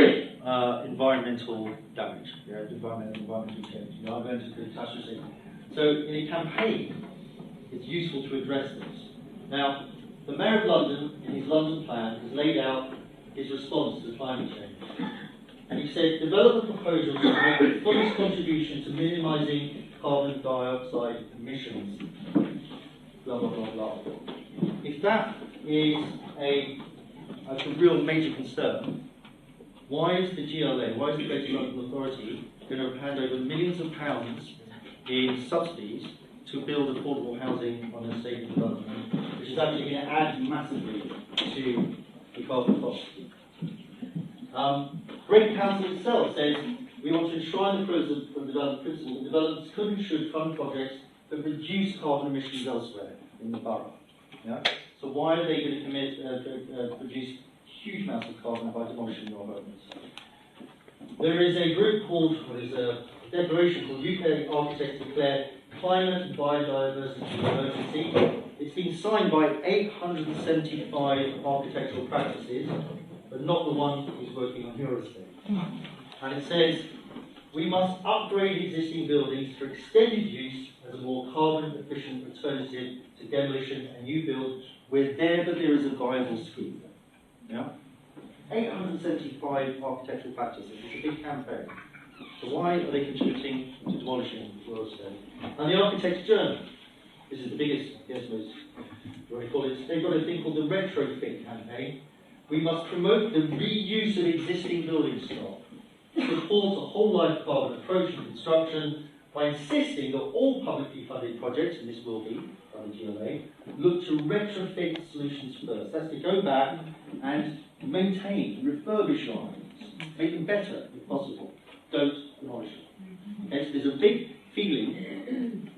environmental damage, environmental change. I'm going to the catastrophe. So in a campaign, it's useful to address this. Now, the Mayor of London, in his London plan, has laid out his response to climate change. And he said, develop a proposal to make the fullest contribution to minimising carbon dioxide emissions. Blah, blah, blah, blah. If that is a real major concern, why is the GLA, why is the Greater London Authority going to hand over millions of pounds in subsidies to build affordable housing on a stable development, which is actually going to add massively to the carbon cost? Great Council itself says we want to enshrine the principle that developments could and should fund projects that reduce carbon emissions elsewhere in the borough. Yeah? So why are they going to produce huge amounts of carbon by demolishing your homes? There is a group called, or there's a declaration called UK Architects Declare Climate and Biodiversity Emergency. It's been signed by 875 architectural practices, but not the one who's working on your estate. And it says, we must upgrade existing buildings for extended use as a more carbon efficient alternative to demolition and new build wherever there is a viable scheme. Yeah? 875 architectural practices. It's a big campaign. So why are they contributing to demolishing your estate? And the Architects Journal, this is the biggest, yes, most, what do they call it? They've got a thing called the retrofit campaign. We must promote the reuse of existing building stock, support a whole life carbon approach in construction by insisting that all publicly funded projects, and this will be by the GLA, look to retrofit solutions first. That's to go back and maintain, refurbish your homes, make them better if possible. Don't demolish them. Okay, so there's a big feeling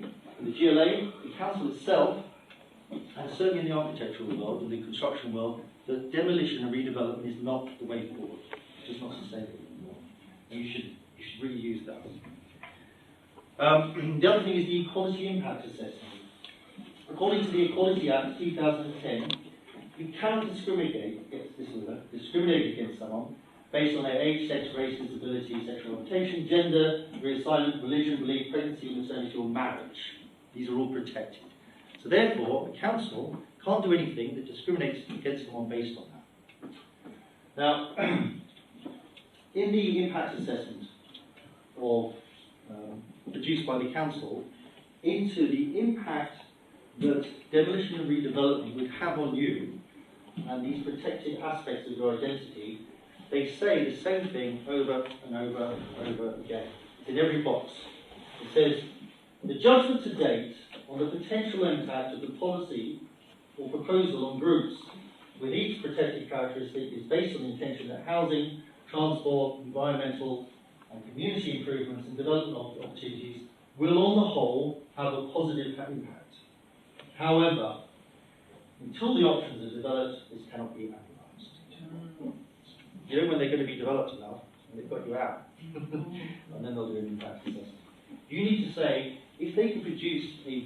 the GLA, the council itself, and certainly in the architectural world and the construction world, that demolition and redevelopment is not the way forward. It's just not sustainable anymore. And you should really use that. The other thing is the equality impact assessment. According to the Equality Act of 2010, you cannot discriminate against someone based on their age, sex, race, disability, sexual orientation, gender, reassignment, religion, belief, pregnancy, maternity, or marriage. These are all protected. So therefore, a council can't do anything that discriminates against someone based on that. Now, in the impact assessment produced by the council, into the impact that demolition and redevelopment would have on you and these protected aspects of your identity, they say the same thing over and over and over again. It's in every box. It says, the judgment to date on the potential impact of the policy or proposal on groups with each protected characteristic is based on the intention that housing, transport, environmental and community improvements and development opportunities will on the whole have a positive impact. However, until the options are developed, this cannot be analysed. You know when they're going to be developed enough, and they've got you out, and then they'll do an impact assessment. You need to say, if they can produce a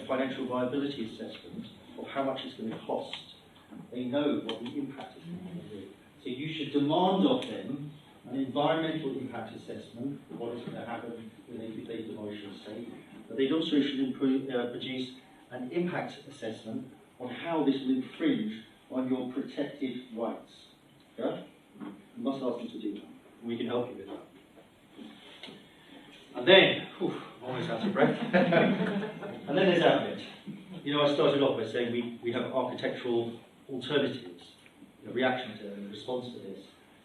financial viability assessment of how much it's going to cost, they know what the impact is going to be. So you should demand of them an environmental impact assessment, what is going to happen if they demolish your estate. But they also should produce an impact assessment on how this will infringe on your protected rights. Yeah? You must ask them to do that. We can help you with that. And then, I'm almost out of breath. And then there's admin. You know, I started off by saying we have architectural alternatives, a reaction to and a response to this.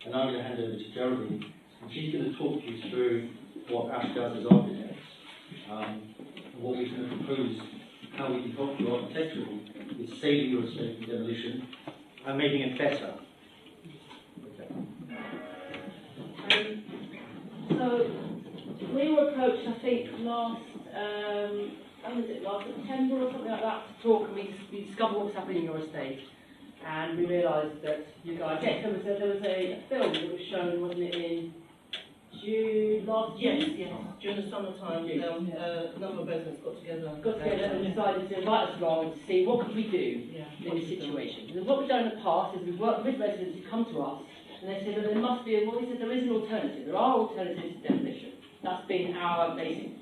And now I'm going to hand over to Geraldine, and she's going to talk you through what Ash does as architects, and what we can propose, how we can help you architecturally with saving your estate from demolition and making it better. Okay. So we were approached, I think, last September or something like that, to talk, and we discovered what was happening in your estate. And we realised that you guys, there was a film that was shown, wasn't it, in June last year? Yes. During the summertime, a number of residents got together And decided to invite us along to see what could we do in this situation. Because what we've done in the past is we've worked with residents who come to us, and they said that there must be, well, we said there is an alternative. There are alternatives to demolition. That's been our basic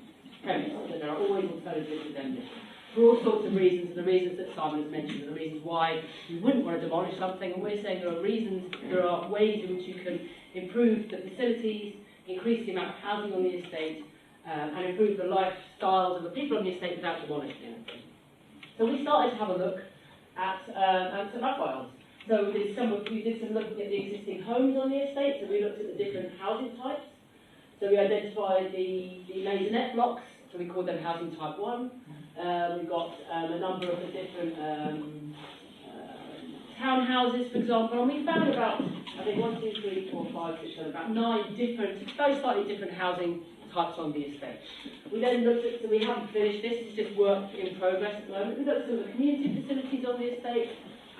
premise, that there are always alternatives to demolition. For all sorts of reasons, and the reasons that Simon has mentioned, and the reasons why you wouldn't want to demolish something, and we're saying there are ways in which you can improve the facilities, increase the amount of housing on the estate, and improve the lifestyles of the people on the estate without demolishing anything. So we started to have a look at St Raphael's. So we did some looking at the existing homes on the estate, so we looked at the different housing types. So we identified the maisonette blocks, so we called them housing type 1. We've got a number of the different townhouses, for example, and we found about, I think, 1, 2, 3, 4, 5, 6, 7, about 9 different, very slightly different housing types on the estate. We then looked at, so we haven't finished this, it's just work in progress at the moment. We looked at the community facilities on the estate,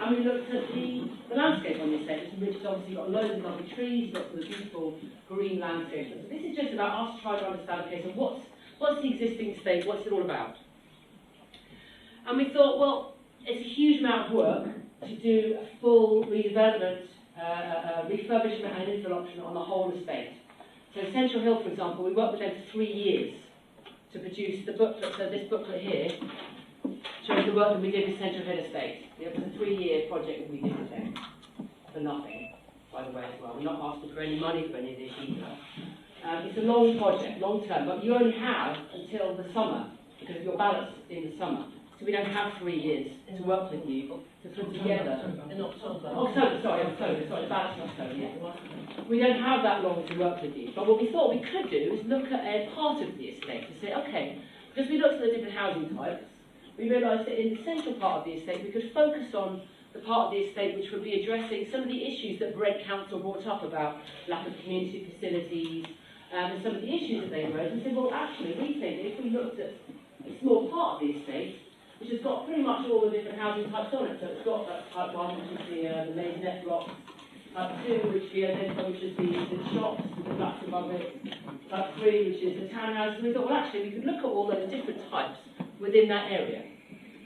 and we looked at the landscape on the estate, which has obviously got loads of lovely trees, lots of the beautiful green landscape. So this is just about us trying to understand, okay, so what's the existing estate, what's it all about? And we thought, well, it's a huge amount of work to do a full redevelopment, refurbishment and infill option on the whole estate. So Central Hill, for example, we worked with them for 3 years to produce the booklet. So this booklet here shows the work that we did with Central Hill Estate. It was a 3-year project that we did with them for nothing, by the way, as well. We're not asking for any money for any of this either. It's a long project, long term, but you only have until the summer, because of your ballots in the summer. So we don't have 3 years to work with you to put together. in October. October, the ballots in October, yeah. We don't have that long to work with you. But what we thought we could do is look at a part of the estate to say, okay, because we looked at the different housing types, we realised that in the central part of the estate we could focus on the part of the estate which would be addressing some of the issues that Brent Council brought up about lack of community facilities, and some of the issues that they raised, and said, well, actually, we think if we looked at a small part of the estate, which has got pretty much all the different housing types on it. So it's got that type 1, which is the maisonette block, type 2, which we identify, which is the shops, with the flats above it, type 3, which is the townhouses. And we thought, well, actually, we could look at all those different types within that area.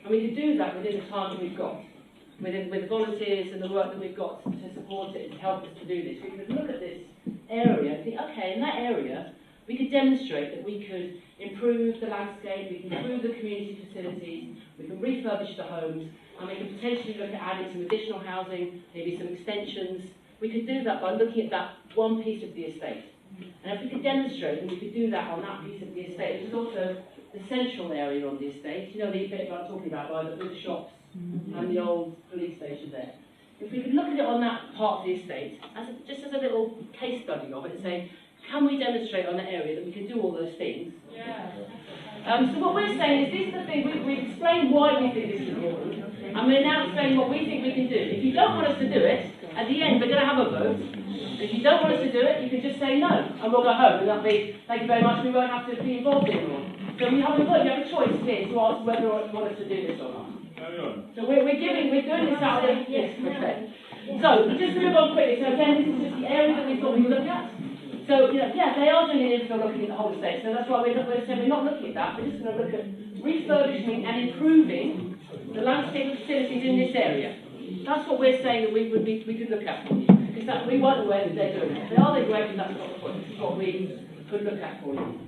And we could do that within the time that we've got, with the volunteers and the work that we've got to support it and to help us to do this. We could look at this area and think, okay, in that area, we could demonstrate that we could improve the landscape, we can improve the community facilities, we can refurbish the homes, and we can potentially look at adding some additional housing, maybe some extensions. We could do that by looking at that one piece of the estate. And if we could demonstrate that we could do that on that piece of the estate, which is also the central area on the estate, you know, the bit I'm talking about, by the big shops and the old police station there. If we could look at it on that part of the estate, just as a little case study of it, and say, can we demonstrate on that area that we can do all those things? Yeah. So what we're saying is, this is the thing, we've explained why we think this is important, and we're now explaining what we think we can do. If you don't want us to do it, at the end we're going to have a vote. If you don't want us to do it, you can just say no, and we'll go home, and that'll be, thank you very much, we won't have to be involved anymore. So you have a vote, you have a choice here to ask whether or not you want us to do this or not. So we're doing this out of yes, okay. So just to move on quickly, so again, this is just the area that we thought we'd look at. So, you know, yeah, they are doing an infill looking at the whole estate, so that's why we're saying we're not looking at that, we're just going to look at refurbishing and improving the landscape facilities in this area. That's what we're saying that we could look at for you, because we weren't aware that they're doing it. If they are doing it, that's not the point, this is what we could look at for you.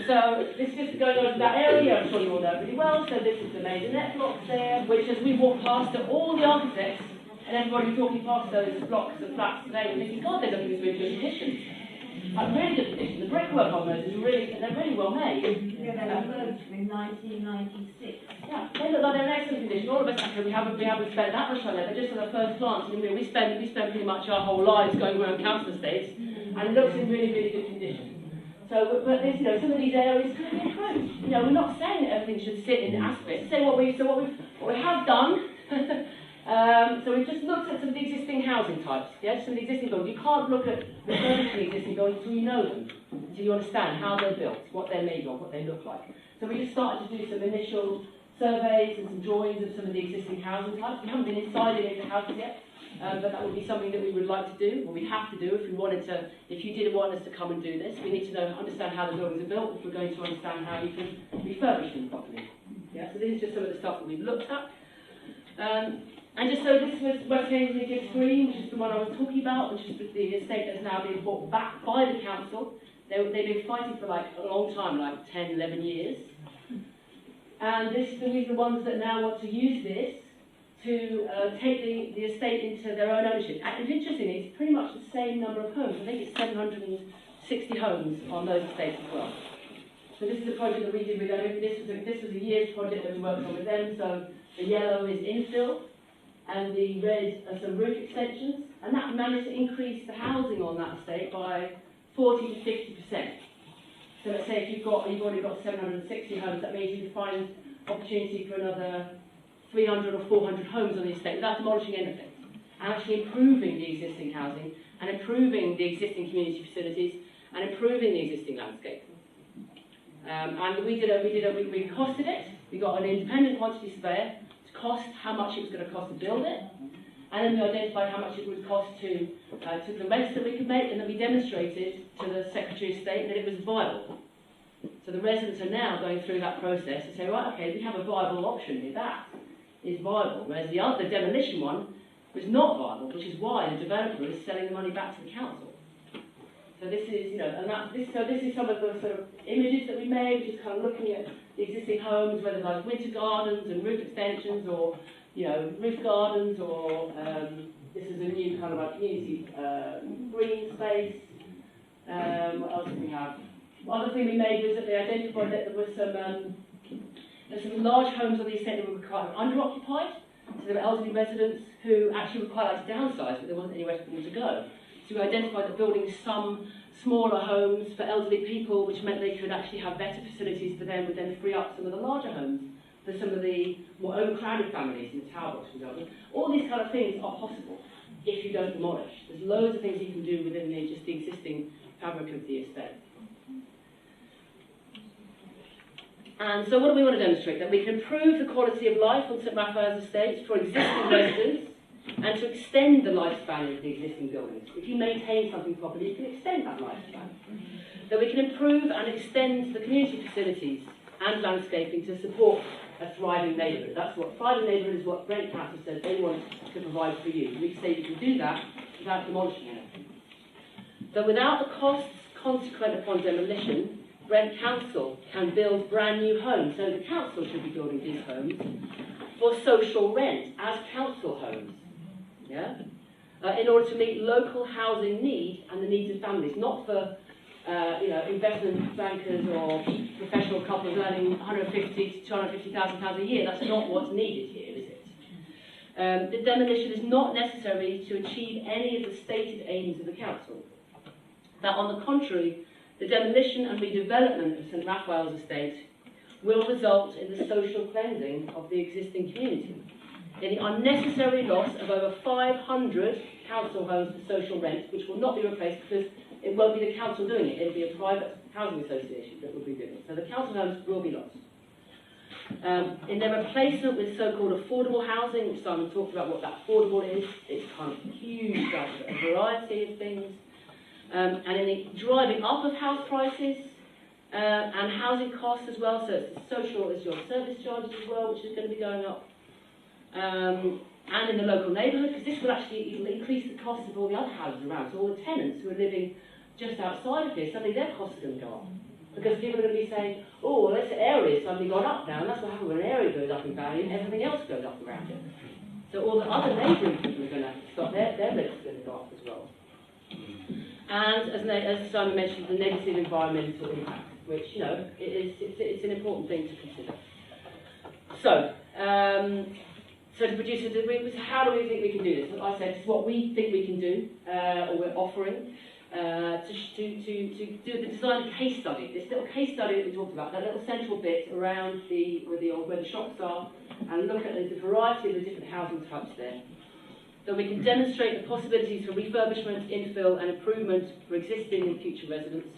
So this is just going over that area, I'm sure you all know really well. So this is the maisonette blocks there, which as we walk past it, all the architects and everybody walking past those blocks and flats today, we're thinking, God, they look in really good condition. Like really good condition. The brickwork on those is they're really well made. Yeah, they were built in 1996. Yeah, they look like they're in excellent condition. All of us actually, we haven't spent that much time there, but just on the first glance, we spend pretty much our whole lives going around council estates, and it looks in really, really good condition. So, but there's, you know, some of these areas could be improved. You know, we're not saying that everything should sit in aspects. Say what we have done. So we've just looked at some of the existing housing types. Yeah, some of the existing buildings. You can't look at the existing buildings until you know them, until you understand how they're built, what they're made of, what they look like. So we just started to do some initial surveys and some drawings of some of the existing housing types. We haven't been inside any of the houses yet. But that would be something that we would like to do, or we have to do if we wanted to. If you did want us to come and do this, we need to understand how the buildings are built. If we're going to understand how we can refurbish them properly. Yeah. So this is just some of the stuff that we've looked at. And just so this was West Cambridge Green, which is the one I was talking about, which is the estate that's now being bought back by the council. They've been fighting for like a long time, like 10, 11 years. And these are the ones that now want to use this to take the estate into their own ownership. And it's interesting, it's pretty much the same number of homes. I think it's 760 homes on those estates as well. So this is a project that we did with them. This was a year's project that we worked on with them. So the yellow is infill, and the red are some roof extensions. And that managed to increase the housing on that estate by 40 to 50%. So let's say if you've already got 760 homes, that means you can find opportunity for another 300 or 400 homes on the estate without demolishing anything, and actually improving the existing housing, and improving the existing community facilities, and improving the existing landscape. And we costed it. We got an independent quantity surveyor to cost how much it was going to cost to build it, and then we identified how much it would cost to the rents that we could make, and then we demonstrated to the Secretary of State that it was viable. So the residents are now going through that process to say, right, okay, we have a viable option here. That is viable, whereas the other demolition one was not viable, which is why the developer is selling the money back to the council. So this is, you know, this is some of the sort of images that we made, just kind of looking at the existing homes, whether like winter gardens and roof extensions, or you know, roof gardens, or this is a new kind of like community green space. What else do we have? One other thing we made was that they identified that there was there's some large homes on the estate that were quite underoccupied, so there were elderly residents who actually would quite like to downsize, but there wasn't anywhere for them to go. So we identified that building some smaller homes for elderly people, which meant they could actually have better facilities for them, would then free up some of the larger homes for some of the more overcrowded families in the tower blocks, for example. All these kind of things are possible if you don't demolish. There's loads of things you can do within just the existing fabric of the estate. And so what do we want to demonstrate? That we can improve the quality of life on St Raphael's estate for existing residents and to extend the lifespan of the existing buildings. If you maintain something properly, you can extend that lifespan. That we can improve and extend the community facilities and landscaping to support a thriving neighbourhood. That's what thriving neighbourhood is what Brent Council says they want to provide for you. We say you can do that without demolishing anything. So without the costs consequent upon demolition, Brent Council can build brand new homes. So the council should be building these homes for social rent as council homes. Yeah? In order to meet local housing needs and the needs of families, not for investment bankers or professional couples earning 150 to 250,000 pounds a year. That's not what's needed here, is it? The demolition is not necessary to achieve any of the stated aims of the council. That, on the contrary, the demolition and redevelopment of St Raphael's estate will result in the social cleansing of the existing community, in the unnecessary loss of over 500 council homes for social rent, which will not be replaced because it won't be the council doing it, it'll be a private housing association that will be doing it. So the council homes will be lost. In their replacement with so-called affordable housing, which Simon talked about what that affordable is, it's kind of huge, a variety of things. And in the driving up of house prices and housing costs as well, so it's social as your service charges as well, which is going to be going up. And in the local neighbourhood, because this will actually increase the cost of all the other houses around. So all the tenants who are living just outside of here, suddenly their costs are going to go up. Because people are going to be saying, oh, well, this area has suddenly gone up now, and that's what happens when an area goes up in value and everything else goes up around it. So all the other neighbouring people are going to stop, their rents are going to go up as well. And as Simon mentioned, the negative environmental impact, which, it's an important thing to consider. So, to produce how do we think we can do this? Like I said, it's what we think we can do, or we're offering, to do the design case study. This little case study that we talked about, that little central bit around where the shops are, and look at the variety of the different housing types there. So we can demonstrate the possibilities for refurbishment, infill, and improvement for existing and future residents.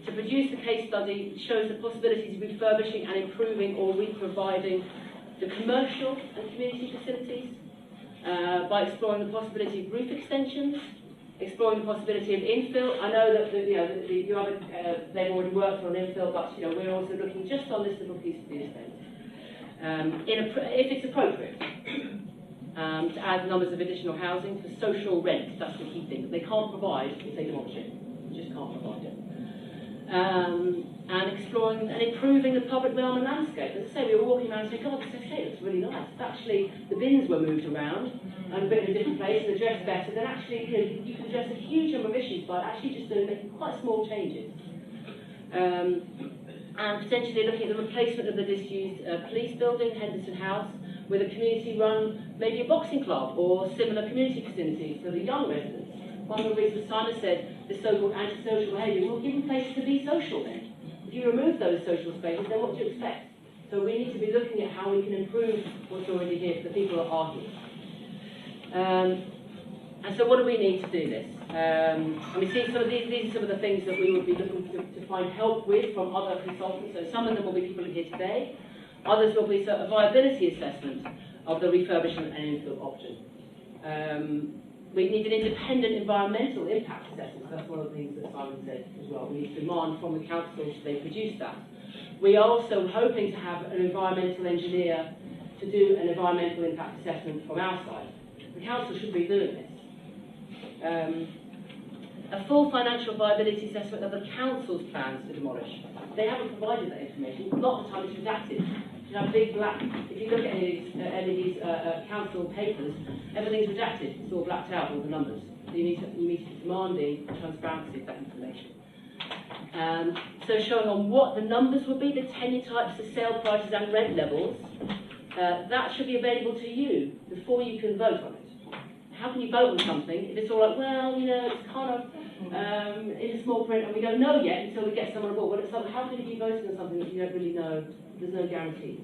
To produce the case study, it shows the possibilities of refurbishing and improving or re-providing the commercial and community facilities by exploring the possibility of roof extensions, exploring the possibility of infill. I know that they've already worked on infill, but we're also looking just on this little piece of the estate. If it's appropriate, to add numbers of additional housing for social rent. That's the key thing. They can't provide if they demolish it. They just can't provide it. And exploring and improving the public realm and landscape. As I say, we were walking around and saying, God, this estate looks really nice. Actually, the bins were moved around and a bit in a different place and addressed better. Then actually, you can address a huge number of issues by actually just making quite small changes. And potentially looking at the replacement of the disused police building, Henderson House, with a community-run, maybe a boxing club or similar community facilities for the young residents. One of the reasons Simon said the so-called antisocial behaviour, well, give them places to be social then. If you remove those social spaces, then what do you expect? So we need to be looking at how we can improve what's already here for the people that are here. And so what do we need to do this? And we see some of these are some of the things that we would be looking to find help with from other consultants. So some of them will be people here today. Others will be a viability assessment of the refurbishment and infill option. We need an independent environmental impact assessment. So that's one of the things that Simon said as well. We need to demand from the councils they produce that. We are also hoping to have an environmental engineer to do an environmental impact assessment from our side. The council should be doing this. A full financial viability assessment of the council's plans to demolish. They haven't provided that information. A lot of the time it's redacted. You have big black. If you look at any of these council papers, everything's redacted. It's all blacked out, all the numbers. So you need to be demanding transparency of that information. So showing on what the numbers would be, the tenure types, the sale prices and rent levels, that should be available to you before you can vote on it. How can you vote on something if it's all like, well, it's kind of in a small print and we don't know yet until we get someone on board? Well, it's like, how can you be voting on something that you don't really know? There's no guarantee.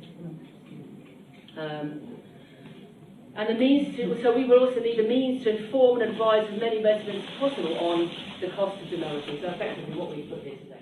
And the means to, so we will also need the means to inform and advise as many residents as possible on the cost of demolition. So effectively what we put here today.